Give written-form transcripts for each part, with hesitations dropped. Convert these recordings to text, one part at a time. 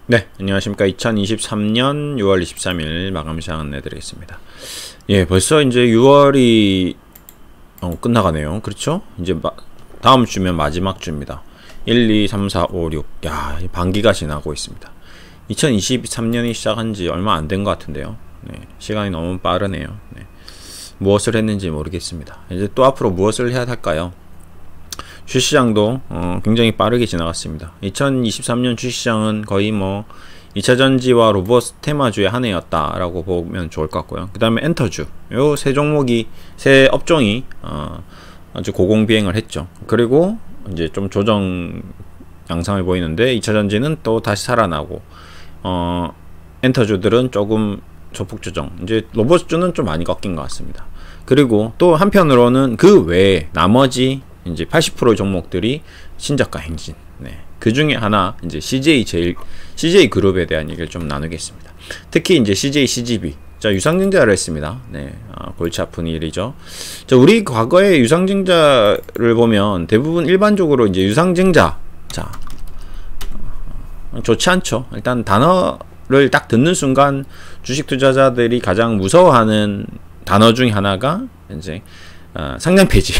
네, 안녕하십니까. 2023년 6월 23일 마감 시장 안내드리겠습니다. 예, 벌써 이제 6월이 끝나가네요. 그렇죠? 이제 다음 주면 마지막 주입니다. 1, 2, 3, 4, 5, 6. 야, 반기가 지나고 있습니다. 2023년이 시작한 지 얼마 안 된 것 같은데요. 네, 시간이 너무 빠르네요. 네. 무엇을 했는지 모르겠습니다. 이제 또 앞으로 무엇을 해야 할까요? 주시장도 굉장히 빠르게 지나갔습니다. 2023년 주시장은 거의 뭐 2차전지와 로봇 테마주의 한 해였다라고 보면 좋을 것 같고요. 그 다음에 엔터주, 요 세 종목이, 세 업종이 아주 고공비행을 했죠. 그리고 이제 좀 조정 양상을 보이는데 2차전지는 또 다시 살아나고 엔터주들은 조금 조폭 조정, 이제 로봇주는 좀 많이 꺾인 것 같습니다. 그리고 또 한편으로는 그 외에 나머지 이제 80%의 종목들이 신저가 행진. 네. 그 중에 하나 이제 CJ 그룹에 대한 얘기를 좀 나누겠습니다. 특히 이제 CGV. 자, 유상증자를 했습니다. 네. 골치 아픈 일이죠. 자, 우리 과거의 유상증자를 보면 대부분 일반적으로 이제 유상증자. 자, 좋지 않죠. 일단 단어를 딱 듣는 순간 주식 투자자들이 가장 무서워하는 단어 중에 하나가 이제 상장 폐지.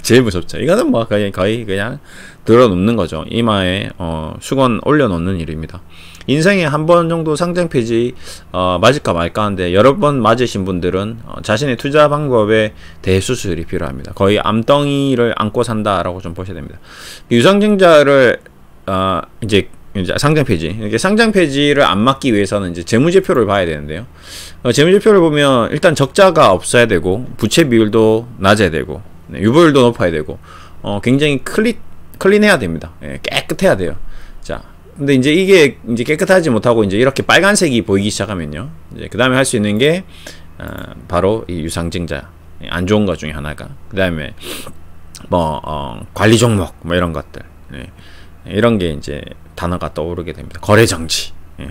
제일 무섭죠. 이거는 뭐 거의 그냥 들어놓는 거죠. 이마에 수건 올려놓는 일입니다. 인생에 한 번 정도 상장 폐지 맞을까 말까 하는데 여러 번 맞으신 분들은 자신의 투자 방법에 대수술이 필요합니다. 거의 암덩이를 안고 산다라고 좀 보셔야 됩니다. 유상증자를 이제 상장 폐지. 이렇게 상장 폐지를 안 막기 위해서는 이제 재무제표를 봐야 되는데요. 재무제표를 보면 일단 적자가 없어야 되고 부채 비율도 낮아야 되고 유보율도 높아야 되고 굉장히 클린해야 됩니다. 예, 깨끗해야 돼요. 자, 근데 이제 이게 이제 깨끗하지 못하고 이제 이렇게 빨간색이 보이기 시작하면요. 이제 그 다음에 할 수 있는 게 바로 이 유상증자 안 좋은 것 중에 하나가 그 다음에 뭐 관리 종목 뭐 이런 것들. 예. 이런 게 이제 단어가 떠오르게 됩니다. 거래정지. 예.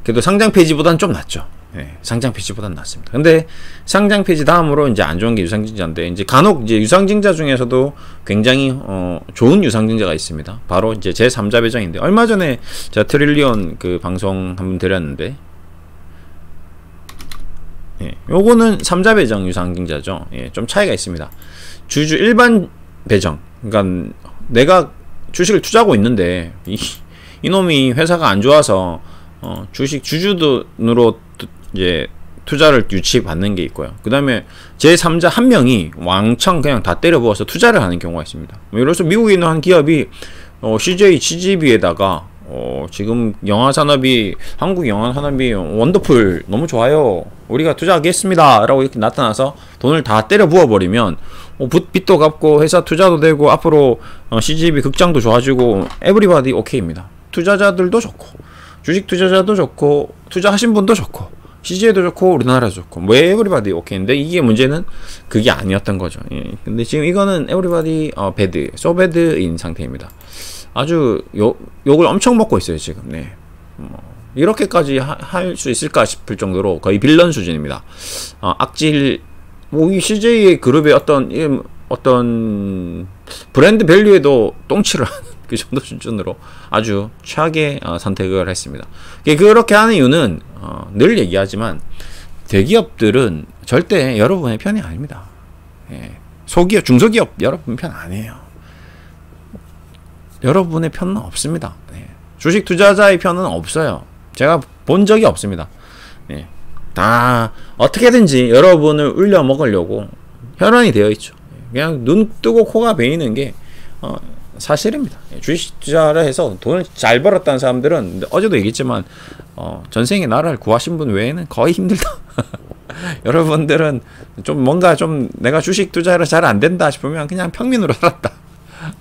그래도 상장 폐지보다는 좀 낫죠. 예. 상장 폐지보다는 낫습니다. 근데 상장 폐지 다음으로 이제 안 좋은 게 유상증자인데, 이제 간혹 이제 유상증자 중에서도 굉장히 좋은 유상증자가 있습니다. 바로 이제 제3자 배정인데, 얼마 전에 제가 트릴리온 그 방송 한번 드렸는데, 예. 요거는 3자 배정 유상증자죠. 예. 좀 차이가 있습니다. 주주 일반 배정. 그러니까 내가 주식을 투자하고 있는데 이놈이 회사가 안 좋아서 주식 주주돈으로 이제 투자를 유치받는 게 있고요. 그 다음에 제3자 한 명이 왕창 그냥 다 때려 부어서 투자를 하는 경우가 있습니다. 예를 들어서 미국에 있는 한 기업이 CGV에다가 지금 영화산업이, 한국 영화산업이 원더풀 너무 좋아요, 우리가 투자하겠습니다 라고 이렇게 나타나서 돈을 다 때려 부어버리면 빚도 갚고 회사 투자도 되고 앞으로 CGV 극장도 좋아지고 에브리바디 오케이입니다. 투자자들도 좋고 주식 투자자도 좋고 투자하신 분도 좋고 CGV도 좋고 우리나라도 좋고 뭐 에브리바디 오케이인데, 이게 문제는 그게 아니었던 거죠. 예. 근데 지금 이거는 에브리바디 배드, 소배드인 상태입니다. 아주 욕을 엄청 먹고 있어요 지금. 네. 이렇게까지 할 수 있을까 싶을 정도로 거의 빌런 수준입니다. 악질, 뭐 이 CJ 그룹의 어떤 브랜드 밸류에도 똥치를 하는 그 정도 수준으로 아주 최악의 선택을 했습니다. 그렇게 하는 이유는 늘 얘기하지만 대기업들은 절대 여러분의 편이 아닙니다. 예. 소기업, 중소기업 여러분 편 아니에요. 여러분의 편은 없습니다. 예. 주식 투자자의 편은 없어요. 제가 본 적이 없습니다. 예. 다 어떻게든지 여러분을 울려 먹으려고 혈안이 되어 있죠. 그냥 눈 뜨고 코가 베이는 게 사실입니다. 주식 투자를 해서 돈을 잘 벌었다는 사람들은 어제도 얘기했지만 전생에 나라를 구하신 분 외에는 거의 힘들다. 여러분들은 좀 뭔가 좀 내가 주식 투자를 잘 안 된다 싶으면 그냥 평민으로 살았다.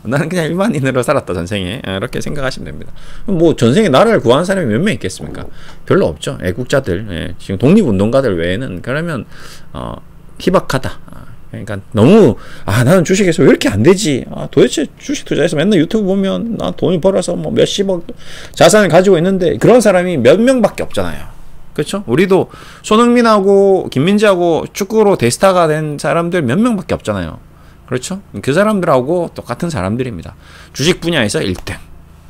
나는 그냥 일반인으로 살았다 전생에, 이렇게 생각하시면 됩니다. 뭐 전생에 나라를 구하는 사람이 몇 명 있겠습니까? 별로 없죠. 애국자들, 예. 지금 독립운동가들 외에는. 그러면 희박하다. 그러니까 너무 나는 주식에서 왜 이렇게 안 되지? 도대체 주식 투자해서 맨날 유튜브 보면 나 돈이 벌어서 뭐 몇십억 자산을 가지고 있는데, 그런 사람이 몇 명밖에 없잖아요. 그렇죠? 우리도 손흥민하고 김민재하고 축구로 대스타가 된 사람들 몇 명밖에 없잖아요. 그렇죠? 그 사람들하고 똑같은 사람들입니다. 주식 분야에서 1등.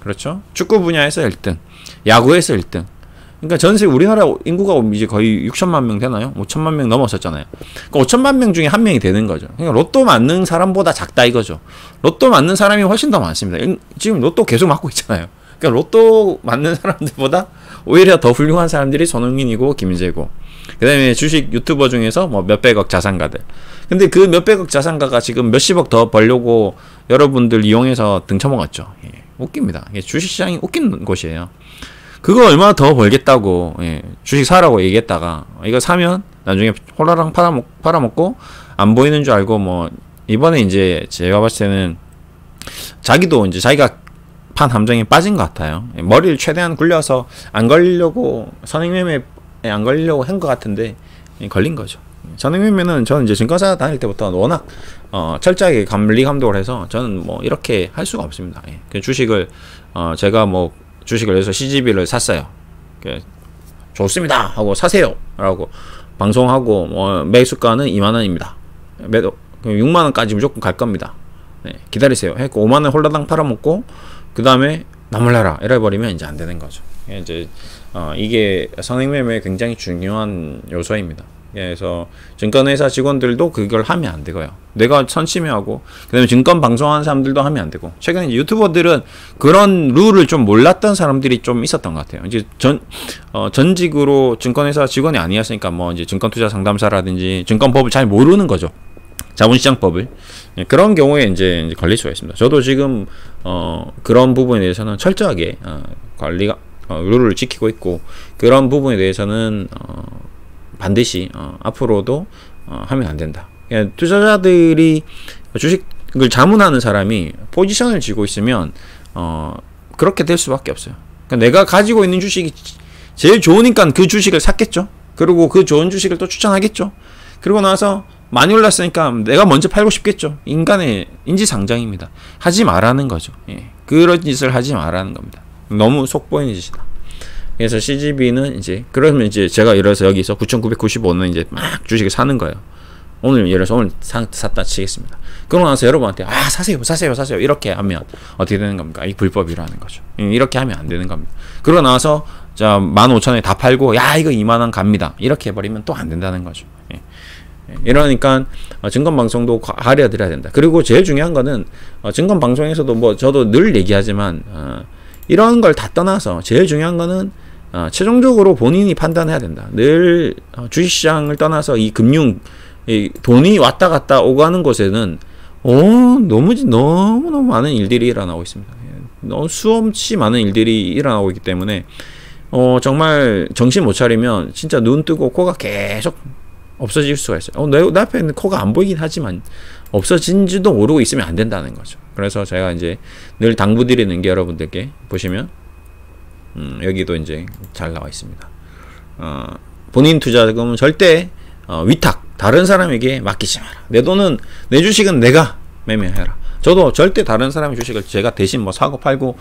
그렇죠? 축구 분야에서 1등, 야구에서 1등. 그러니까 전세 우리나라 인구가 이제 거의 6천만 명 되나요? 5천만 명 넘었었잖아요. 그러니까 5천만 명 중에 한 명이 되는 거죠. 그러니까 로또 맞는 사람보다 작다 이거죠. 로또 맞는 사람이 훨씬 더 많습니다. 지금 로또 계속 맞고 있잖아요. 그러니까 로또 맞는 사람들보다 오히려 더 훌륭한 사람들이 손흥민이고 김재고, 그 다음에 주식 유튜버 중에서 뭐 몇백억 자산가들. 근데 그 몇백억 자산가가 지금 몇십억 더 벌려고 여러분들 이용해서 등쳐먹었죠. 예, 웃깁니다. 예, 주식시장이 웃긴 곳이에요. 그거 얼마나 더 벌겠다고, 예, 주식 사라고 얘기했다가 이거 사면 나중에 홀라랑 팔아먹고 안 보이는 줄 알고, 뭐 이번에 이제 제가 봤을 때는 자기도 이제 자기가 판 함정에 빠진 것 같아요. 예, 머리를 최대한 굴려서 안 걸리려고, 선행매매에 안 걸리려고 한 것 같은데, 예, 걸린 거죠. 선행매매는 저는 이제 증권사 다닐 때부터 워낙 철저하게 감리 감독을 해서 저는 뭐 이렇게 할 수가 없습니다. 예, 그 주식을 제가 뭐 주식을 해서 CGB를 샀어요. 좋습니다 하고 사세요 라고 방송하고, 뭐 매수가는 2만원입니다. 매도 6만원까지 무조건 갈 겁니다. 네, 기다리세요 했고 5만원 홀라당 팔아먹고 그 다음에 나몰라라 이래버리면 이제 안 되는 거죠. 이제 이게 선행매매의 굉장히 중요한 요소입니다. 그래서 증권회사 직원들도 그걸 하면 안 되고요. 내가 선심해하고, 그 다음에 증권 방송하는 사람들도 하면 안 되고, 최근에 이제 유튜버들은 그런 룰을 좀 몰랐던 사람들이 좀 있었던 것 같아요. 이제 전직으로 증권회사 직원이 아니었으니까 뭐 이제 증권투자 상담사라든지 증권법을 잘 모르는 거죠. 자본시장법을. 그런 경우에 이제 걸릴 수가 있습니다. 저도 지금 그런 부분에 대해서는 철저하게 관리가 룰을 지키고 있고, 그런 부분에 대해서는 반드시 앞으로도 하면 안 된다. 그러니까 투자자들이 주식을 자문하는 사람이 포지션을 쥐고 있으면 그렇게 될 수밖에 없어요. 그러니까 내가 가지고 있는 주식이 제일 좋으니까 그 주식을 샀겠죠. 그리고 그 좋은 주식을 또 추천하겠죠. 그리고 나서 많이 올랐으니까 내가 먼저 팔고 싶겠죠. 인간의 인지상정입니다. 하지 말라는 거죠. 예. 그런 짓을 하지 말라는 겁니다. 너무 속보이는 짓이다. 그래서 CGB는 이제, 그러면 이제 제가 예를 들어서 여기서 9,995는 이제 막 주식을 사는 거예요. 오늘 예를 들어서 오늘 샀다 치겠습니다. 그러고 나서 여러분한테 사세요 이렇게 하면 어떻게 되는 겁니까? 이 불법이라는 거죠. 이렇게 하면 안 되는 겁니다. 그러고 나서 자 15,000원에 다 팔고 이거 2만원 갑니다 이렇게 해버리면 또 안 된다는 거죠. 예. 이러니까 증권방송도 가려드려야 된다. 그리고 제일 중요한 거는 증권방송에서도 뭐 저도 늘 얘기하지만 이런 걸 다 떠나서 제일 중요한 거는 최종적으로 본인이 판단해야 된다. 늘 주식시장을 떠나서 이 금융, 이 돈이 왔다 갔다 오고 하는 곳에는 너무 많은 일들이 일어나고 있습니다. 너무 수없이 많은 일들이 일어나고 있기 때문에 정말 정신 못 차리면 진짜 눈 뜨고 코가 계속 없어질 수가 있어요. 내 앞에 있는 코가 안 보이긴 하지만 없어진지도 모르고 있으면 안 된다는 거죠. 그래서 제가 이제 늘 당부드리는 게, 여러분들께 보시면 여기도 이제 잘 나와 있습니다. 본인 투자금은 절대 위탁, 다른 사람에게 맡기지 마라. 내 주식은 내가 매매해라. 저도 절대 다른 사람의 주식을 제가 대신 뭐 사고 팔고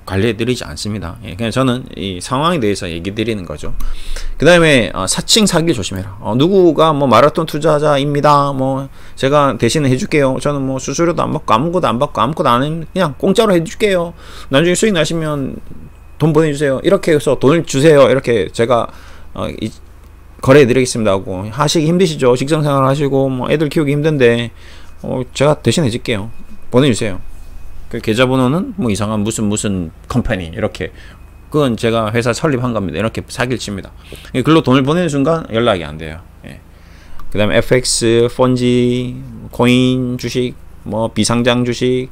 관리해드리지 않습니다. 예, 그냥 저는 이 상황에 대해서 얘기 드리는 거죠. 그 다음에 사칭 사기 조심해라. 누구가 뭐 마라톤 투자자입니다. 뭐 제가 대신에 해줄게요. 저는 뭐 수수료도 안 받고 아무것도 안 받고 아무것도 안 해, 그냥 공짜로 해줄게요. 나중에 수익 나시면 돈 보내주세요. 이렇게 해서 돈을 주세요. 이렇게 제가 거래해드리겠습니다 하고 하시기 힘드시죠. 직장생활 하시고 뭐 애들 키우기 힘든데 제가 대신 해줄게요. 보내주세요. 그 계좌번호는 뭐 이상한 무슨 컴퍼니 이렇게, 그건 제가 회사 설립한 겁니다. 이렇게 사기를 칩니다. 글로 돈을 보내는 순간 연락이 안 돼요. 예. 그 다음에 FX, 펀지, 코인 주식, 뭐 비상장 주식,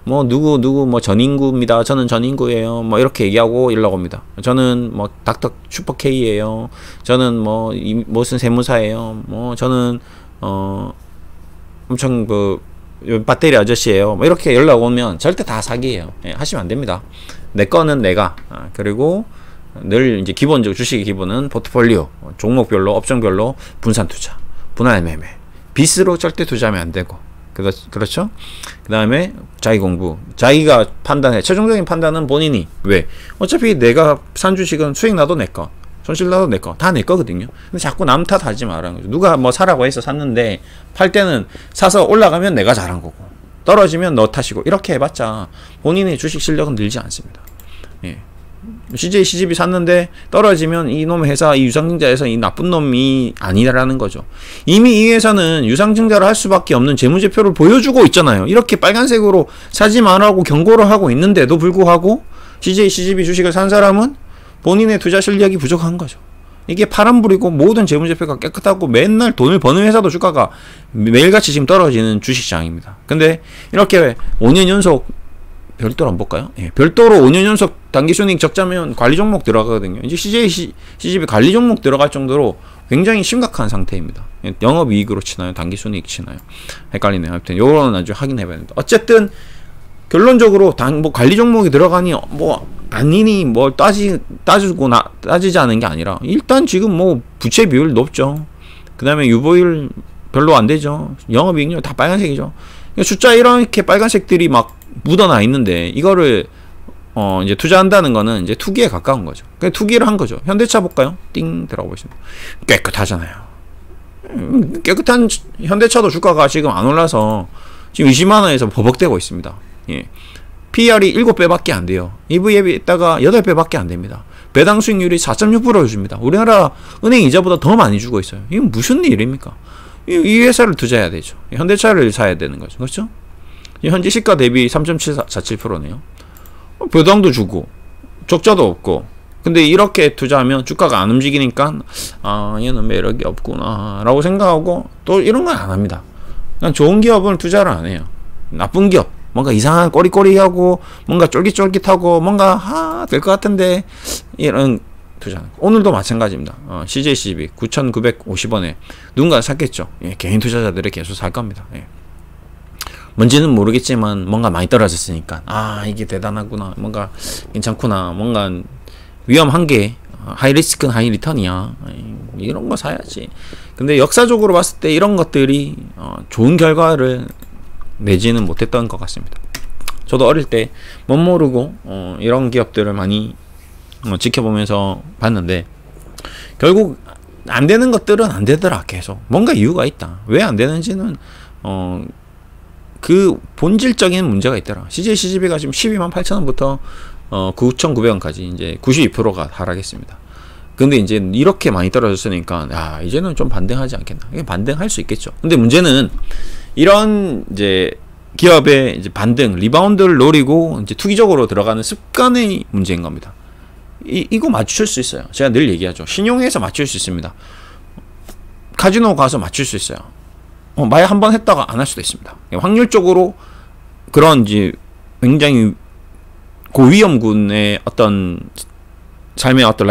뭐 누구 뭐 전인구입니다. 저는 전인구예요. 뭐 이렇게 얘기하고 연락 옵니다. 저는 뭐 닥터 슈퍼K예요. 저는 뭐 무슨 세무사예요. 뭐 저는 엄청 배터리 아저씨예요. 뭐 이렇게 연락 오면 절대 다 사기예요. 예, 하시면 안 됩니다. 내 거는 내가. 그리고 늘 이제 기본적으로 주식의 기본은 포트폴리오, 종목별로, 업종별로 분산 투자, 분할 매매, 빚으로 절대 투자하면 안 되고. 그렇죠? 그 다음에 자기 공부, 자기가 판단해. 최종적인 판단은 본인이. 왜? 어차피 내가 산 주식은 수익 나도 내 거, 손실 나도 내 거, 다 내 거거든요. 근데 자꾸 남 탓하지 말라는 거죠. 누가 뭐 사라고 해서 샀는데 팔 때는 사서 올라가면 내가 잘한 거고, 떨어지면 너 탓이고 이렇게 해봤자 본인의 주식 실력은 늘지 않습니다. 예. CJ CGV 샀는데 떨어지면 이놈의 회사, 이 유상증자에서 이 나쁜 놈이 아니라는 거죠. 이미 이 회사는 유상증자를 할 수밖에 없는 재무제표를 보여주고 있잖아요. 이렇게 빨간색으로 사지 말라고 경고를 하고 있는데도 불구하고 CJ CGV 주식을 산 사람은 본인의 투자 실력이 부족한 거죠. 이게 파란불이고 모든 재무제표가 깨끗하고 맨날 돈을 버는 회사도 주가가 매일같이 지금 떨어지는 주식시장입니다. 근데 이렇게 5년 연속 별도로 한번 볼까요? 예, 별도로 5년 연속 단기순이익 적자면 관리 종목 들어가거든요. 이제 CJ CGV 관리 종목 들어갈 정도로 굉장히 심각한 상태입니다. 예, 영업이익으로 치나요? 단기순이익 치나요? 헷갈리네요. 하여튼 요거는 나중에 확인해봐야 됩니다. 어쨌든 결론적으로 뭐 관리 종목이 들어가니 뭐 아니니 뭐 따지지 않은 게 아니라 일단 지금 뭐 부채 비율 높죠. 그 다음에 유보율 별로 안 되죠. 영업이익률 다 빨간색이죠. 숫자 이렇게 빨간색들이 막 묻어나 있는데 이거를 이제 투자한다는 거는 이제 투기에 가까운 거죠. 그냥 투기를 한 거죠. 현대차 볼까요? 띵 들어가 보시면 깨끗하잖아요. 깨끗한 현대차도 주가가 지금 안 올라서 지금 20만 원에서 버벅대고 있습니다. 예. PER이 7배밖에 안 돼요. EV에다가 8배밖에 안 됩니다. 배당 수익률이 4.6% 줍니다. 우리나라 은행 이자보다 더 많이 주고 있어요. 이건 무슨 일입니까? 이 회사를 투자해야 되죠. 현대차를 사야 되는 거죠. 그렇죠? 현재 시가 대비 3.47%네요. 배당도 주고 적자도 없고 근데 이렇게 투자하면 주가가 안 움직이니까 아 얘는 매력이 없구나 라고 생각하고 또 이런 건 안 합니다. 난 좋은 기업은 투자를 안 해요. 나쁜 기업 뭔가 이상한 꼬리꼬리하고 뭔가 쫄깃쫄깃하고 뭔가 될 것 같은데 이런 투자는 오늘도 마찬가지입니다. CJ CGV 9,950원에 누군가 샀겠죠. 예, 개인 투자자들이 계속 살 겁니다. 예. 뭔지는 모르겠지만 뭔가 많이 떨어졌으니까 아 이게 대단하구나 뭔가 괜찮구나 뭔가 위험한 게 하이 리스크는 하이 리턴이야 이런 거 사야지. 근데 역사적으로 봤을 때 이런 것들이 좋은 결과를 내지는 못했던 것 같습니다. 저도 어릴 때 못 모르고 이런 기업들을 많이 지켜보면서 봤는데 결국 안 되는 것들은 안 되더라. 계속 뭔가 이유가 있다. 왜 안 되는지는 그 본질적인 문제가 있더라. CJ CGV가 지금 128,000원부터 9,900원까지 이제 92%가 하락했습니다. 근데 이제 이렇게 많이 떨어졌으니까 야 이제는 좀 반등하지 않겠나. 반등할 수 있겠죠. 근데 문제는 이런 이제 기업의 이제 반등, 리바운드를 노리고 이제 투기적으로 들어가는 습관의 문제인 겁니다. 이거 맞출 수 있어요. 제가 늘 얘기하죠. 신용해서 맞출 수 있습니다. 카지노 가서 맞출 수 있어요. 만약 한번 했다가 안 할 수도 있습니다. 확률적으로 그런 이제 굉장히 고위험군의 어떤 삶의 어떤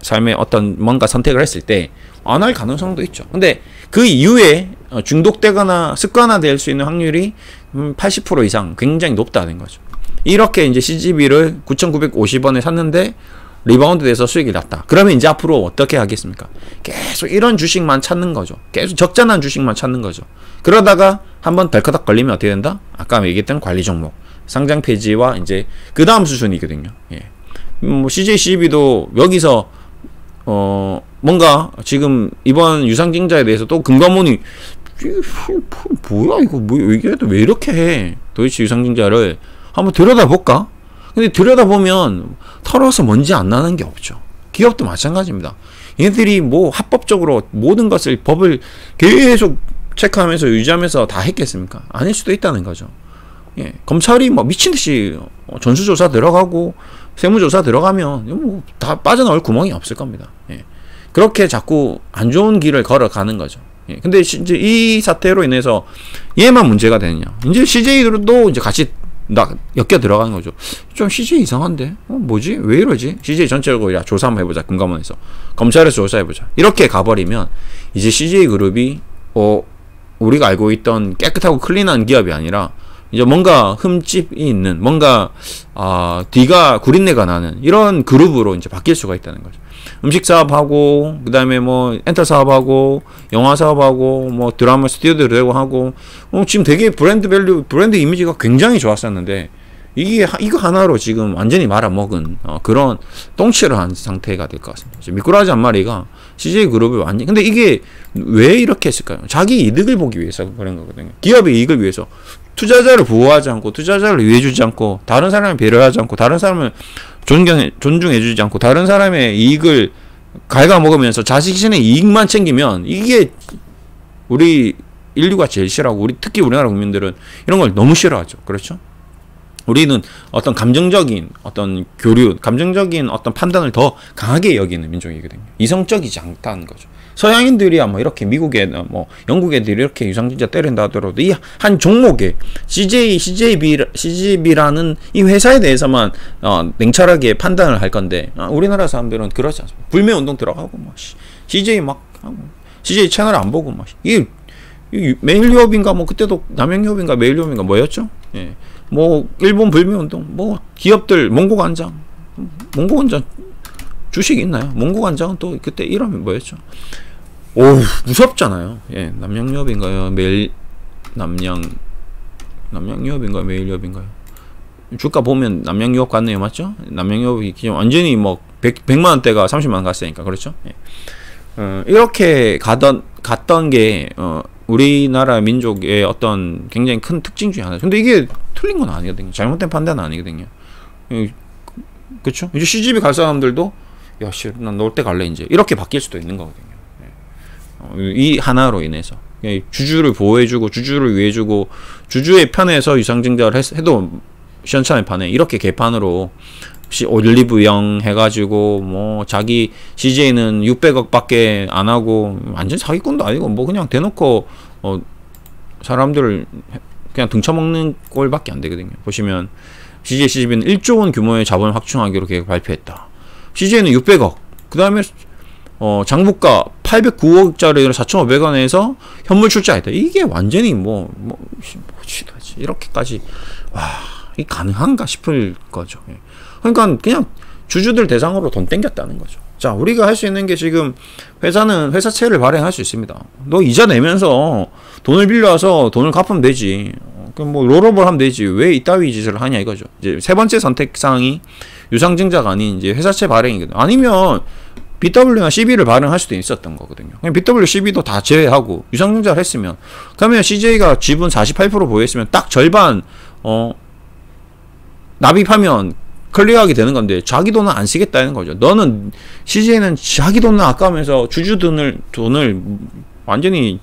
삶의 어떤 뭔가 선택을 했을 때 안 할 가능성도 있죠. 근데 그 이후에 중독되거나 습관화될 수 있는 확률이 80% 이상 굉장히 높다는 거죠. 이렇게 이제 CGV를 9,950원에 샀는데 리바운드 돼서 수익이 났다. 그러면 이제 앞으로 어떻게 하겠습니까? 계속 이런 주식만 찾는 거죠. 계속 적자난 주식만 찾는 거죠. 그러다가 한번 덜커덕 걸리면 어떻게 된다? 아까 얘기했던 관리 종목, 상장 폐지와 이제 그 다음 수준이거든요. 예. 뭐 CJ CGV도 여기서 뭔가 지금 이번 유상증자에 대해서 또 금감원이 뭐야 이거 뭐 이게 왜 이렇게 해? 도이치 유상증자를 한번 들여다볼까? 근데 들여다보면 털어서 먼지 안 나는 게 없죠. 기업도 마찬가지입니다. 얘들이 뭐 합법적으로 모든 것을 법을 계속 체크하면서 유지하면서 다 했겠습니까? 아닐 수도 있다는 거죠. 예, 검찰이 뭐 미친듯이 전수조사 들어가고 세무조사 들어가면 뭐 다 빠져나올 구멍이 없을 겁니다. 예, 그렇게 자꾸 안 좋은 길을 걸어가는 거죠. 예, 근데 이제 이 사태로 인해서 얘만 문제가 되느냐? 이제 CJ도 이제 같이 엮여 들어가는 거죠. 좀 CJ 이상한데? 뭐지? 왜 이러지? CJ 전체적으로 야 조사 한번 해보자. 금감원에서 검찰에서 조사해보자. 이렇게 가버리면 이제 CJ 그룹이 우리가 알고 있던 깨끗하고 클린한 기업이 아니라 이제 뭔가 흠집이 있는 뭔가 뒤가 구린내가 나는 이런 그룹으로 이제 바뀔 수가 있다는 거죠. 음식 사업하고 그 다음에 뭐 엔터 사업하고 영화 사업하고 뭐 드라마 스튜디오도 되고 하고 지금 되게 브랜드 밸류 브랜드 이미지가 굉장히 좋았었는데 이거 하나로 지금 완전히 말아먹은 그런 똥치를 한 상태가 될 것 같습니다. 미꾸라지 한 마리가 CJ 그룹을 완전 근데 이게 왜 이렇게 했을까요? 자기 이득을 보기 위해서 그런 거거든요. 기업의 이익을 위해서 투자자를 보호하지 않고, 투자자를 위해주지 않고, 다른 사람을 배려하지 않고, 다른 사람을 존중해주지 않고, 다른 사람의 이익을 갉아먹으면서 자신의 이익만 챙기면, 이게 우리 인류가 제일 싫어하고, 특히 우리나라 국민들은 이런 걸 너무 싫어하죠. 그렇죠? 우리는 어떤 감정적인 어떤 교류, 감정적인 어떤 판단을 더 강하게 여기는 민족이거든요. 이성적이지 않다는 거죠. 서양인들이야 뭐 이렇게 미국에 뭐 영국 애들이 이렇게 유상증자 때린다 하더라도 이 한 종목에 CJB라는 이 회사에 대해서만 냉철하게 판단을 할 건데, 우리나라 사람들은 그렇지 않습니다. 불매운동 들어가고 뭐 CJ 막 하고, CJ 채널 안 보고 막 이 매일유업인가 뭐 그때도 남양유업인가 매일유업인가 뭐였죠? 예. 뭐 일본 불매운동, 뭐 기업들 몽고간장 주식 있나요? 몽고간장은 또 그때 이름이 뭐였죠? 오, 무섭잖아요. 예, 남양유업인가요? 남양유업인가요? 매일유업인가요? 주가 보면 남양유업 같네요, 맞죠? 남양유업이 완전히 뭐 100만 원대가 30만 원 갔으니까 그렇죠? 예. 이렇게 갔던 게 우리나라 민족의 어떤 굉장히 큰 특징 중에 하나죠. 근데 이게 틀린 건 아니거든요. 잘못된 판단은 아니거든요. 그쵸? 이제 CGV 갈 사람들도, 야, 씨, 난 놀 때 갈래, 이제. 이렇게 바뀔 수도 있는 거거든요. 이 하나로 인해서. 주주를 보호해주고, 주주를 위해주고, 주주의 편에서 유상증자를 해도 시원찮은 판에, 이렇게 개판으로, 올리브영 해가지고, 뭐, 자기, CJ는 600억 밖에 안 하고, 완전 사기꾼도 아니고, 뭐, 그냥 대놓고, 사람들을 그냥 등쳐먹는 꼴밖에 안 되거든요. 보시면, CJ는 1조 원 규모의 자본을 확충하기로 계획 발표했다. CJ는 600억, 그 다음에, 장부가 809억짜리를 4,500원에서 현물 출자했다. 이게 완전히 이렇게까지, 와, 이 가능한가 싶을 거죠. 그러니까 그냥 주주들 대상으로 돈 땡겼다는 거죠. 자, 우리가 할 수 있는 게 지금 회사는 회사채를 발행할 수 있습니다. 너 이자 내면서 돈을 빌려와서 돈을 갚으면 되지. 그럼 뭐 롤오버를 하면 되지. 왜 이따위 짓을 하냐 이거죠. 이제 세 번째 선택사항이 유상증자가 아닌 이제 회사채 발행이거든요. 아니면 BW나 CB를 발행할 수도 있었던 거거든요. 그냥 BW, CB도 다 제외하고 유상증자를 했으면, 그러면 CJ가 지분 48% 보유했으면 딱 절반 납입하면 클리어하게 되는 건데, 자기 돈은 안 쓰겠다는 거죠. 너는 CJ는 자기 돈을 아까우면서 주주 돈을 완전히,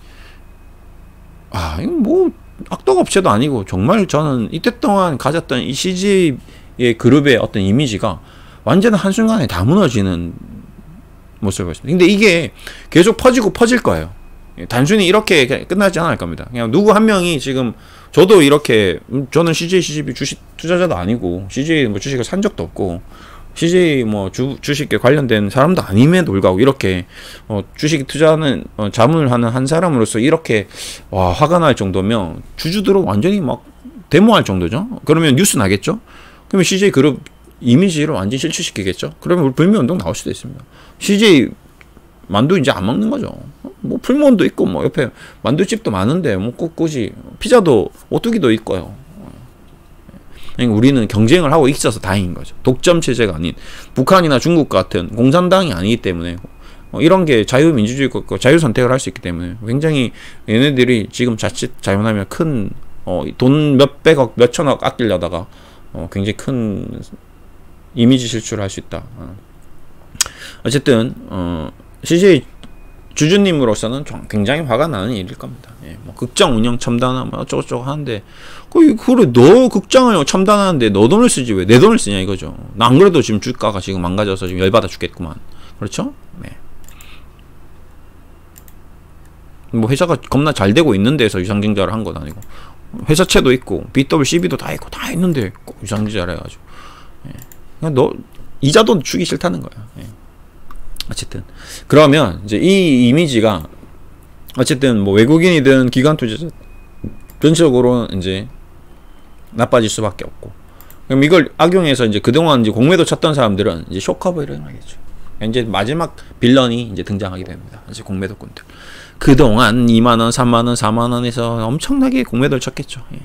이거 뭐 악덕 업체도 아니고, 정말 저는 이때 동안 가졌던 이 CJ의 그룹의 어떤 이미지가 완전 한순간에 다 무너지는 모습을 보였습니다. 근데 이게 계속 퍼지고 퍼질 거예요. 단순히 이렇게 끝나지 않을 겁니다. 그냥 누구 한 명이 지금, 저도 이렇게, 저는 CJ, CGV 주식 투자자도 아니고, CJ 뭐 주식을 산 적도 없고, CJ 뭐 주식에 관련된 사람도 아님에도 불구하고, 이렇게, 주식 투자하는, 자문을 하는 한 사람으로서 이렇게, 와, 화가 날 정도면, 주주들은 완전히 막, 데모할 정도죠? 그러면 뉴스 나겠죠? 그러면 CJ 그룹 이미지를 완전히 실추시키겠죠? 그러면 불매운동 나올 수도 있습니다. CJ 만두 이제 안 먹는 거죠. 뭐 풀무원도 있고, 뭐 옆에 만두집도 많은데 뭐 굳이 피자도 오뚜기도 있고요. 그러니까 우리는 경쟁을 하고 있어서 다행인 거죠. 독점 체제가 아닌 북한이나 중국 같은 공산당이 아니기 때문에, 이런 게 자유민주주의 거 자유 선택을 할 수 있기 때문에, 굉장히 얘네들이 지금 자칫 잘못하면 큰 돈 몇백억 몇천억 아끼려다가 굉장히 큰 이미지 실추를 할 수 있다. 어쨌든 CJ 주주님으로서는 굉장히 화가 나는 일일 겁니다. 예, 뭐 극장 운영 첨단화 뭐 어쩌고저쩌고 하는데, 그래 너 극장을 첨단하는데 너 돈을 쓰지 왜 내 돈을 쓰냐 이거죠. 나 안 그래도 지금 주가가 지금 망가져서 지금 열받아 죽겠구만. 그렇죠? 네. 뭐 회사가 겁나 잘 되고 있는 데서 유상증자를 한 건 아니고, 회사채도 있고 BW, CB도 다 있고 다 있는데 꼭 유상증자를 해가지고, 예. 그냥 너 이자도 주기 싫다는 거야. 예. 어쨌든 그러면 이제 이 이미지가 어쨌든 뭐 외국인이든 기관 투자자 전적으로 이제 나빠질 수밖에 없고, 그럼 이걸 악용해서 이제 그동안 이제 공매도 쳤던 사람들은 이제 쇼커버를 하겠죠. 이제 마지막 빌런이 이제 등장하게 됩니다. 이제 공매도꾼들. 그동안 2만원, 3만원, 4만원에서 엄청나게 공매도를 쳤겠죠. 예.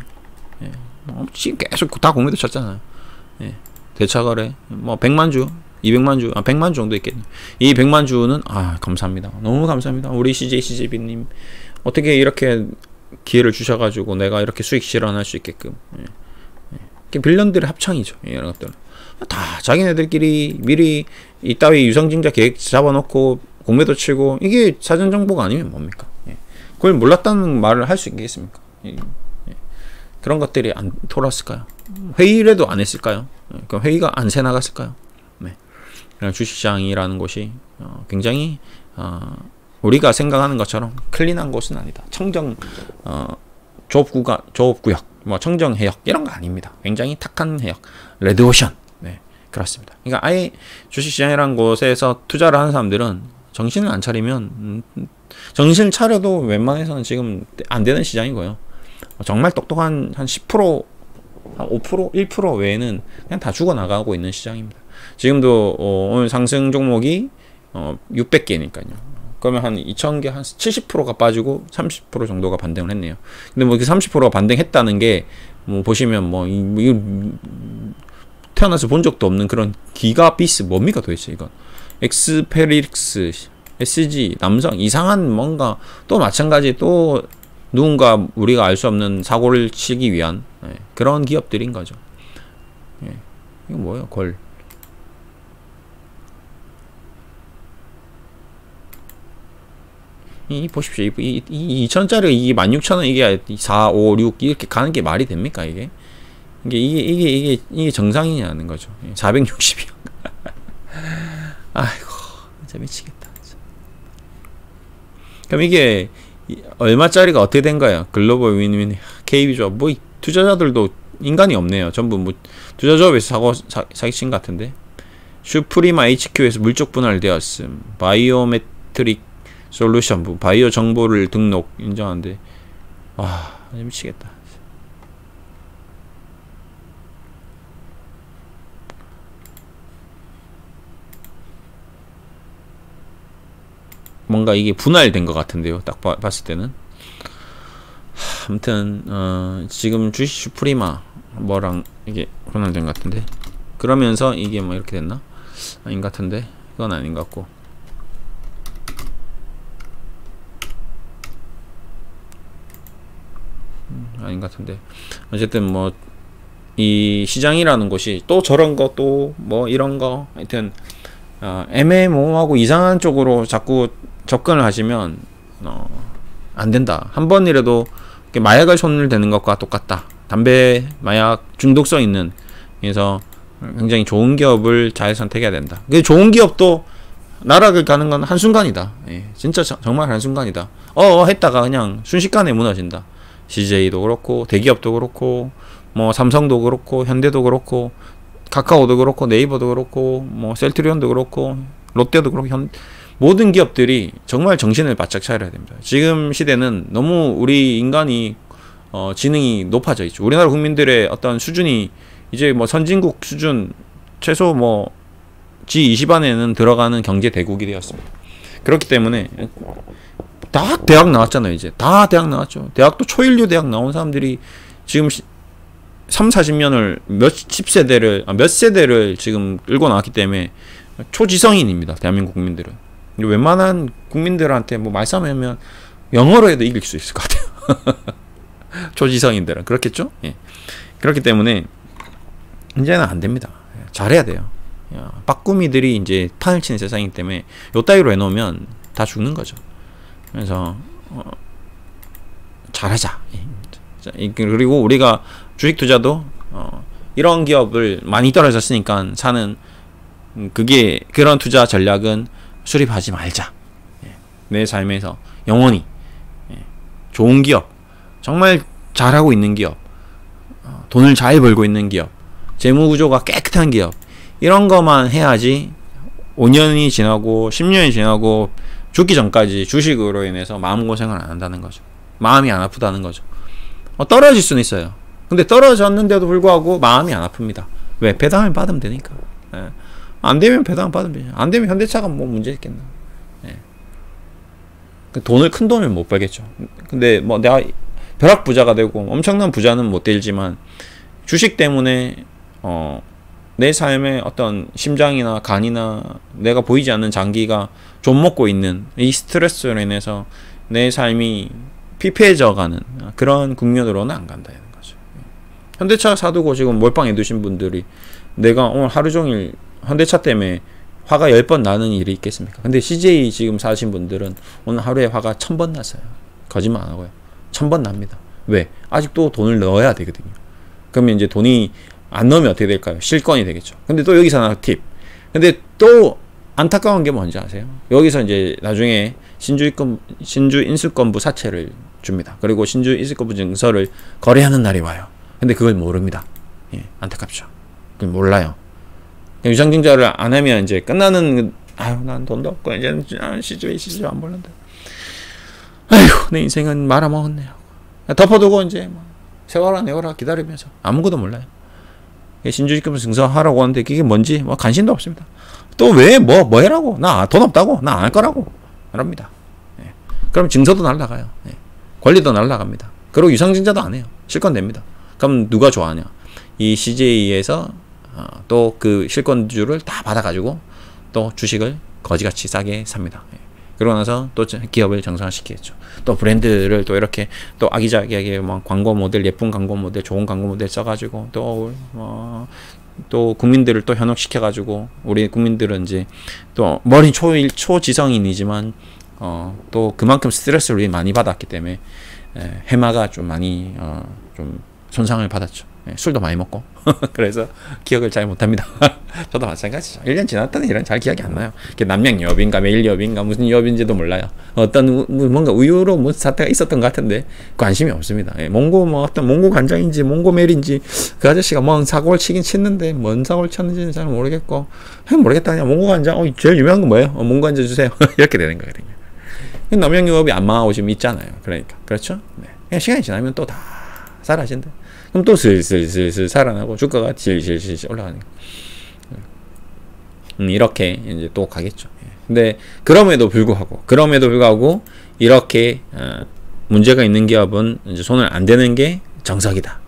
예. 지금 계속 다 공매도 쳤잖아요. 예. 대차거래 뭐 100만주 200만주, 100만주 정도 있겠네. 이 100만주는, 감사합니다. 너무 감사합니다. 우리 CJ, CJB님. 어떻게 이렇게, 기회를 주셔가지고 내가 이렇게 수익 실현할 수 있게끔. 빌런들의 합창이죠. 이런 것들은 다 자기네들끼리 미리 이따위 유상증자 계획 잡아놓고 공매도 치고, 이게 사전 정보가 아니면 뭡니까? 그걸 몰랐다는 말을 할 수 있겠습니까? 그런 것들이 안 돌았을까요? 회의라도 안 했을까요? 그럼 회의가 안 새 나갔을까요? 주식시장이라는 곳이 굉장히 우리가 생각하는 것처럼 클린한 곳은 아니다. 청정 조업구역, 뭐 청정 해역 이런 거 아닙니다. 굉장히 탁한 해역, 레드오션. 네, 그렇습니다. 그러니까 아예 주식시장이라는 곳에서 투자를 하는 사람들은 정신을 안 차리면 정신을 차려도 웬만해서는 지금 안 되는 시장이고요. 정말 똑똑한 한 10%, 한 5%, 1% 외에는 그냥 다 죽어나가고 있는 시장입니다. 지금도 오늘 상승 종목이 600개니까요. 그러면 한 2000개, 한 70%가 빠지고 30% 정도가 반등을 했네요. 근데 뭐 그 30%가 반등했다는 게 뭐 보시면 뭐 태어나서 본 적도 없는 그런 기가비스 뭡니까 도대체 이건? 엑스페릭스, SG, 남성 이상한 뭔가 또 마찬가지 또 누군가 우리가 알 수 없는 사고를 치기 위한 그런 기업들인 거죠. 이거 뭐예요? 걸. 이 보십시오. 이 2,000원짜리 이게 16,000원 이게 4, 5, 6 이렇게 가는 게 말이 됩니까 이게? 이게 정상이냐는 거죠. 460이요. 아이고 진짜 미치겠다. 그럼 이게 얼마짜리가 어떻게 된 거예요? 글로벌 윈윈 KB조합 뭐 투자자들도 인간이 없네요. 전부 뭐 투자조합에서 사기친 같은데. 슈프리마 HQ에서 물적 분할되었음. 바이오메트릭 솔루션 바이오 정보를 등록 인정한데 와 미치겠다. 뭔가 이게 분할된 것 같은데요. 딱 봤을 때는. 아무튼 지금 주식 슈프리마 뭐랑 이게 분할된 것 같은데, 그러면서 이게 뭐 이렇게 됐나? 아닌 것 같은데, 그건 아닌 것 같고. 아닌 것 같은데, 어쨌든 뭐 이 시장이라는 곳이 또 저런 거 또 뭐 이런 거 하여튼 애매모호하고 이상한 쪽으로 자꾸 접근을 하시면 안 된다. 한 번이라도 마약을 손을 대는 것과 똑같다. 담배, 마약 중독성 있는, 그래서 굉장히 좋은 기업을 잘 선택해야 된다. 좋은 기업도 나락을 가는 건 한순간이다. 진짜 정말 한순간이다. 했다가 그냥 순식간에 무너진다. CJ도 그렇고 대기업도 그렇고 뭐 삼성도 그렇고 현대도 그렇고 카카오도 그렇고 네이버도 그렇고 뭐 셀트리온도 그렇고 롯데도 그렇고 모든 기업들이 정말 정신을 바짝 차려야 됩니다. 지금 시대는 너무 우리 인간이 지능이 높아져 있죠. 우리나라 국민들의 어떤 수준이 이제 뭐 선진국 수준, 최소 뭐 G20 안에는 들어가는 경제 대국이 되었습니다. 그렇기 때문에 다 대학 나왔잖아요. 이제 다 대학 나왔죠. 대학도 초일류 대학 나온 사람들이 지금 3, 40년을 몇 세대를 지금 끌고 나왔기 때문에 초지성인입니다. 대한민국 국민들은. 웬만한 국민들한테 뭐 말싸움하면 영어로 해도 이길 수 있을 것 같아요. 초지성인들은 그렇겠죠? 예. 그렇기 때문에 이제는 안 됩니다. 잘해야 돼요. 빠꾸미들이 이제 판을 치는 세상이기 때문에 요 따위로 해놓으면 다 죽는 거죠. 그래서 잘하자. 그리고 우리가 주식 투자도 이런 기업을 많이 떨어졌으니까 사는 그런 투자 전략은 수립하지 말자. 내 삶에서 영원히 좋은 기업, 정말 잘하고 있는 기업, 돈을 잘 벌고 있는 기업, 재무구조가 깨끗한 기업, 이런 것만 해야지 5년이 지나고 10년이 지나고 죽기 전까지 주식으로 인해서 마음고생을 안 한다는 거죠. 마음이 안 아프다는 거죠. 떨어질 수는 있어요. 근데 떨어졌는데도 불구하고 마음이 안 아픕니다. 왜? 배당을 받으면 되니까. 안 되면 배당 받으면 되죠. 안 되면 현대차가 뭐 문제 있겠나. 큰 돈을 못 벌겠죠. 근데 뭐 내가 벼락부자가 되고 엄청난 부자는 못 되지만 주식 때문에 내 삶의 어떤 심장이나 간이나 내가 보이지 않는 장기가 좀 먹고 있는 이 스트레스로 인해서 내 삶이 피폐해져가는 그런 국면으로는 안 간다는 거죠. 현대차 사두고 지금 몰빵해 두신 분들이 내가 오늘 하루 종일 현대차 때문에 화가 10번 나는 일이 있겠습니까? 근데 CJ 지금 사신 분들은 오늘 하루에 화가 1000번 났어요. 거짓말 안 하고요. 1000번 납니다. 왜? 아직도 돈을 넣어야 되거든요. 그러면 이제 돈이 안 넣으면 어떻게 될까요? 실권이 되겠죠. 근데 또 여기서 하나 팁. 근데 또 안타까운 게 뭔지 아세요? 여기서 이제 나중에 신주 인수권부 사채를 줍니다. 그리고 신주 인수권부 증서를 거래하는 날이 와요. 근데 그걸 모릅니다. 예, 안타깝죠. 그걸 몰라요. 유상증자를 안 하면 이제 끝나는, 아유, 난 돈도 없고, 이제는 시주 안 벌는다. 아휴, 내 인생은 말아먹었네요. 덮어두고 이제 뭐 세월아 내월아 기다리면서 아무것도 몰라요. 신주인권 증서하라고 하는데 그게 뭔지 뭐 관심도 없습니다. 또 왜 뭐 해라고? 나 돈 없다고? 나 안 할 거라고? 이럽니다. 예. 그럼 증서도 날라가요. 예. 권리도 날라갑니다. 그리고 유상증자도 안 해요. 실권됩니다. 그럼 누가 좋아하냐? 이 CJ에서 또 그 실권주를 다 받아가지고 또 주식을 거지같이 싸게 삽니다. 예. 그러고 나서 또 기업을 정상화시키겠죠. 또 브랜드를 또 이렇게 또 아기자기하게 뭐 광고 모델, 예쁜 광고 모델, 좋은 광고 모델 써가지고 또 국민들을 또 현혹시켜가지고 우리 국민들은 이제 또 머리 초지성인이지만 또 그만큼 스트레스를 많이 받았기 때문에 해마가 좀 많이 좀 손상을 받았죠. 술도 많이 먹고 그래서 기억을 잘 못합니다. 저도 마찬가지죠. 1년 지났다는 일은 잘 기억이 안 나요. 남양유업인가 매일유업인가 무슨 유업인지도 몰라요. 어떤 뭔가 우유로 무슨 사태가 있었던 것 같은데 관심이 없습니다. 몽고 뭐 어떤 몽고 간장인지 몽고 멜인지 그 아저씨가 뭔 사고를 치긴 쳤는데 뭔 사고를 쳤는지는 잘 모르겠고 모르겠다. 그냥 몽고 간장 제일 유명한 건 뭐예요? 몽고 간장 주세요. 이렇게 되는 거거든요. 남양유업이 안 망하고 지금 있잖아요. 그러니까 그렇죠? 네. 그냥 시간이 지나면 또 다 사라진다. 그럼 또 슬슬 살아나고 주가가 질질질 올라가니까 이렇게 이제 또 가겠죠. 근데 그럼에도 불구하고 이렇게 문제가 있는 기업은 이제 손을 안 대는 게 정석이다.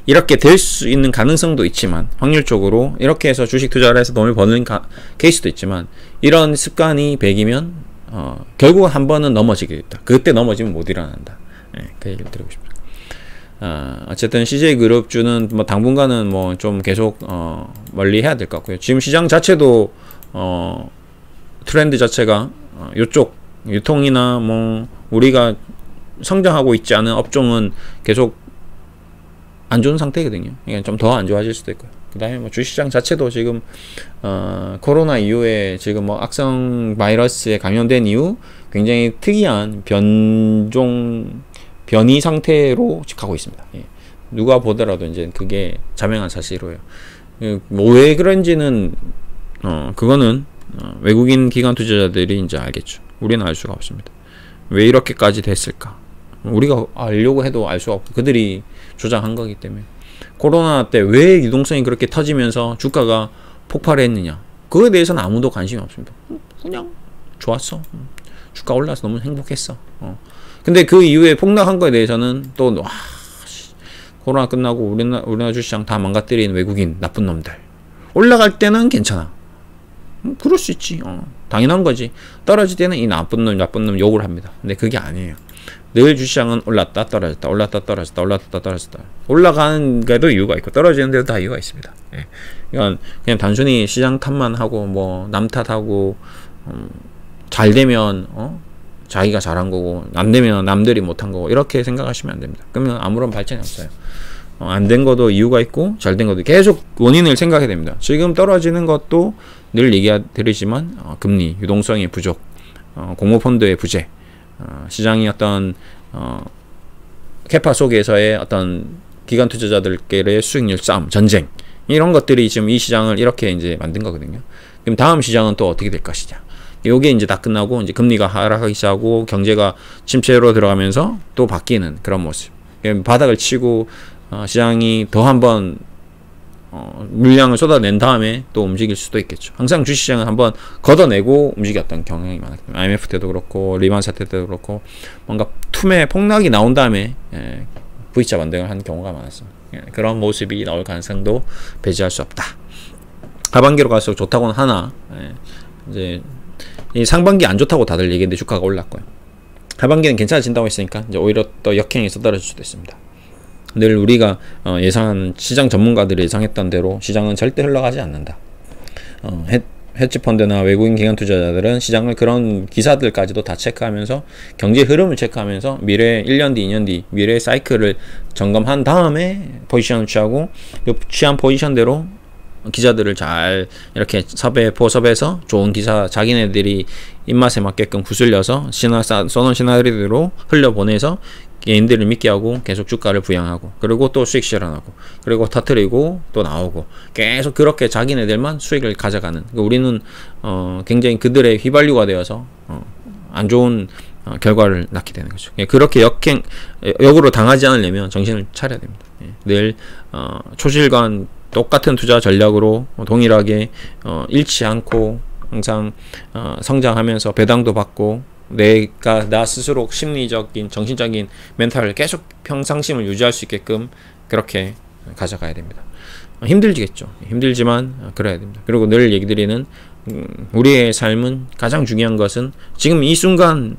이렇게 될 수 있는 가능성도 있지만 확률적으로 이렇게 해서 주식 투자를 해서 돈을 버는 케이스도 있지만 이런 습관이 배기면 결국은 한 번은 넘어지게 됐다. 그때 넘어지면 못 일어난다. 그 얘기를 드리고 싶습니다. 어쨌든 CJ그룹주는 뭐 당분간은 뭐 좀 계속 멀리 해야 될 것 같고요. 지금 시장 자체도 트렌드 자체가 요쪽 유통이나 뭐 우리가 성장하고 있지 않은 업종은 계속 안 좋은 상태거든요. 그러니까 좀 더 안 좋아질 수도 있고요. 그 다음에 뭐 주시장 자체도 지금 코로나 이후에 지금 뭐 악성 바이러스에 감염된 이후 굉장히 특이한 변이 상태로 가고 있습니다. 예. 누가 보더라도 이제 그게 자명한 사실이에요. 뭐 왜 그런지는 그거는 외국인 기관 투자자들이 이제 알겠죠. 우리는 알 수가 없습니다. 왜 이렇게까지 됐을까? 우리가 알려고 해도 알 수가 없고 그들이 조장한 거기 때문에 코로나 때 왜 유동성이 그렇게 터지면서 주가가 폭발했느냐? 그거에 대해서는 아무도 관심이 없습니다. 그냥 좋았어. 주가 올라서 너무 행복했어. 근데 그 이후에 폭락한 거에 대해서는 또 코로나 끝나고 우리나라 주시장 다 망가뜨린 외국인 나쁜 놈들 올라갈 때는 괜찮아. 그럴 수 있지. 당연한 거지. 떨어질 때는 이 나쁜 놈 욕을 합니다. 근데 그게 아니에요. 늘 주시장은 올랐다 떨어졌다 올랐다 떨어졌다 올랐다 떨어졌다 올라가는 데도 이유가 있고 떨어지는 데도 다 이유가 있습니다. 예. 이건 그냥 단순히 시장 탓만 하고 뭐 남 탓하고 잘 되면 자기가 잘한 거고 안 되면 남들이 못한 거고 이렇게 생각하시면 안 됩니다. 그러면 아무런 발전이 없어요. 안 된 것도 이유가 있고 잘 된 것도 계속 원인을 생각해야 됩니다. 지금 떨어지는 것도 늘 얘기드리지만 금리, 유동성의 부족, 공모펀드의 부재, 시장이 어떤 캐파 속에서의 어떤 기관 투자자들끼리의 수익률 싸움, 전쟁 이런 것들이 지금 이 시장을 이렇게 이제 만든 거거든요. 그럼 다음 시장은 또 어떻게 될 것이냐? 요게 이제 다 끝나고 이제 금리가 하락하기 시작하고 경제가 침체로 들어가면서 또 바뀌는 그런 모습. 바닥을 치고 시장이 더 한번 물량을 쏟아낸 다음에 또 움직일 수도 있겠죠. 항상 주식시장은 한번 걷어내고 움직였던 경향이 많았기 때문에 IMF 때도 그렇고 리만 사태 때도 그렇고 뭔가 툼의 폭락이 나온 다음에 V자 반등을 한 경우가 많았습니다. 그런 모습이 나올 가능성도 배제할 수 없다. 하반기로 갈수록 좋다고는 하나 이제 이 상반기 안 좋다고 다들 얘기했는데 주가가 올랐고요. 하반기는 괜찮아진다고 했으니까 이제 오히려 또 역행이 쏟아질 수도 있습니다. 늘 우리가 예상하는 시장 전문가들이 예상했던 대로 시장은 절대 흘러가지 않는다. 헤지펀드나 외국인 기관 투자자들은 시장을 그런 기사들까지도 다 체크하면서 경제 흐름을 체크하면서 미래 1년 뒤, 2년 뒤 미래 사이클을 점검한 다음에 포지션을 취하고 그 취한 포지션대로 기자들을 잘 이렇게 포섭해서 좋은 기사 자기네들이 입맛에 맞게끔 구슬려서 써놓은 시나리오대로 흘려보내서 개인들을 믿게 하고 계속 주가를 부양하고 그리고 또 수익 실현하고 그리고 터트리고 또 나오고 계속 그렇게 자기네들만 수익을 가져가는, 그러니까 우리는 굉장히 그들의 휘발유가 되어서 안 좋은 결과를 낳게 되는 거죠. 그렇게 역으로 당하지 않으려면 정신을 차려야 됩니다. 늘 초실관 똑같은 투자 전략으로 동일하게 잃지 않고 항상 성장하면서 배당도 받고 나 스스로 심리적인 정신적인 멘탈을 계속 평상심을 유지할 수 있게끔 그렇게 가져가야 됩니다. 힘들겠죠. 힘들지만 그래야 됩니다. 그리고 늘 얘기 드리는 우리의 삶은 가장 중요한 것은 지금 이 순간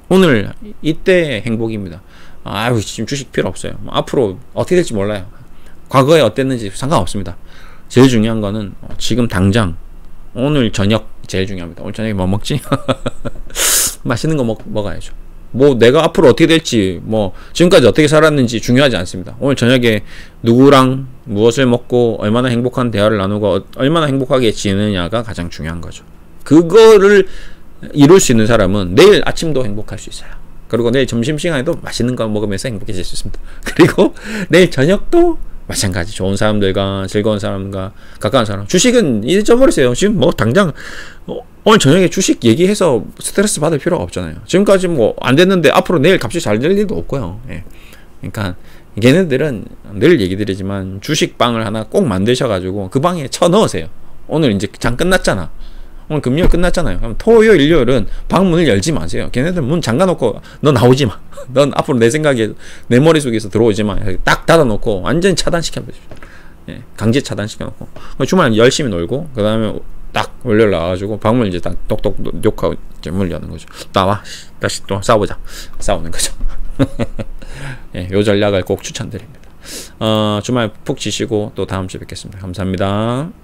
오늘 이때의 행복입니다. 아유 지금 주식 필요 없어요. 앞으로 어떻게 될지 몰라요. 과거에 어땠는지 상관없습니다. 제일 중요한 거는 지금 당장 오늘 저녁 제일 중요합니다. 오늘 저녁에 뭐 먹지? 맛있는 거 먹어야죠. 뭐 내가 앞으로 어떻게 될지 뭐 지금까지 어떻게 살았는지 중요하지 않습니다. 오늘 저녁에 누구랑 무엇을 먹고 얼마나 행복한 대화를 나누고 얼마나 행복하게 지내느냐가 가장 중요한 거죠. 그거를 이룰 수 있는 사람은 내일 아침도 행복할 수 있어요. 그리고 내일 점심시간에도 맛있는 거 먹으면서 행복해질 수 있습니다. 그리고 내일 저녁도 마찬가지 좋은 사람들과 즐거운 사람과 가까운 사람. 주식은 잊어버리세요. 지금 뭐 당장 오늘 저녁에 주식 얘기해서 스트레스 받을 필요가 없잖아요. 지금까지 뭐 안 됐는데 앞으로 내일 값이 잘 될 일도 없고요. 예. 그러니까 걔네들은 늘 얘기 드리지만 주식방을 하나 꼭 만드셔가지고 그 방에 쳐 넣으세요. 오늘 이제 장 끝났잖아. 오늘 금요일 끝났잖아요. 그럼 토요일, 일요일은 방문을 열지 마세요. 걔네들 문 잠가놓고 너 나오지 마. 넌 앞으로 내 생각에 내 머릿속에서 들어오지 마. 딱 닫아놓고 완전히 차단시켜버리죠. 예, 강제 차단시켜놓고 주말 열심히 놀고 그 다음에 딱 월요일 나와가지고 방문 이제 딱 똑똑 욕하고 이제 문 여는 거죠. 나와 다시 또 싸우자. 싸우는 거죠. 예, 요 전략을 꼭 추천드립니다. 주말 푹 쉬시고 또 다음 주에 뵙겠습니다. 감사합니다.